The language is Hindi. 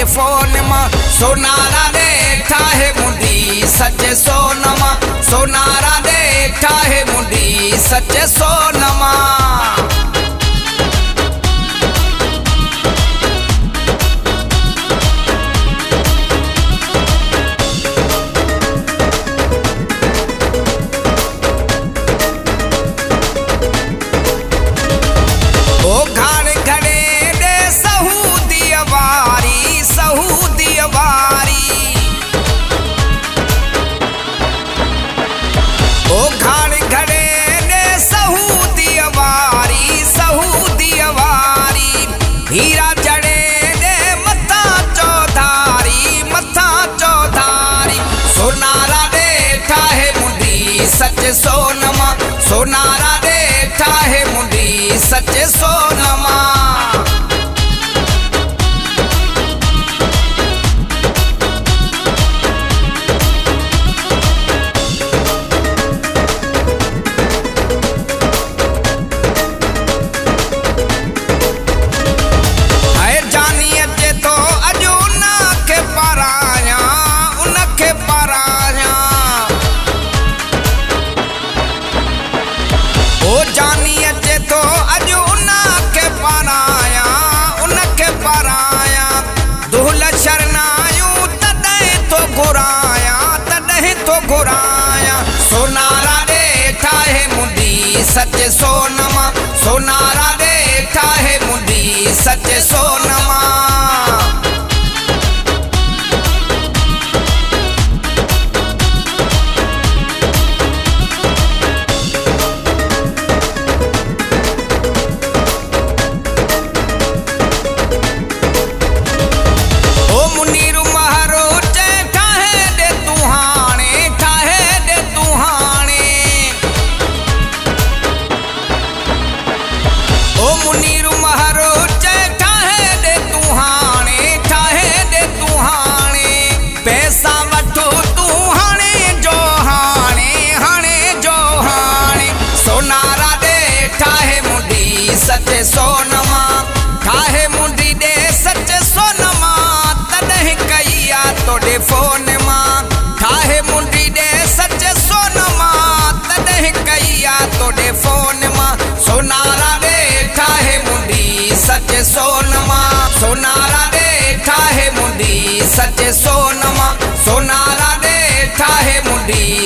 तोड़े फोन मां सोनारा देखा है मुंडी सच्चे सोनमा सोनारा देखा है मुंडी सच्चे सोनमा। हीरा जड़े दे मथा चौधारी सोनारा देखा है मुंडी सच्चे सोनमा सोनारा देखा है मुंडी सच्चे सोनमा। जानी अचे तो अज उनके पाराया दुहल शरनायूं तॾहिं तो घुराया सोनारा देखा है मुंडी सच्चे सोनमा सोनारा देखा है मुंडी सच्चे सोनमा। पैसा वठो तू हाणे जो सोनारा देखा है मुंडी सच्चे सोनमा ठाहे मुंडी दे सच्चे सोनमा तॾहिं कईया तोड़े फोन मां ठाहे मुंडी दे सच्चे सोनमा तॾहिं कईया तोड़े फोन मां सोनारा देखा है मुंडी सच्चे सोनमा सोनारा देखा है मुंडी सच्चे सोनमा सोनारा देखा है मुंडी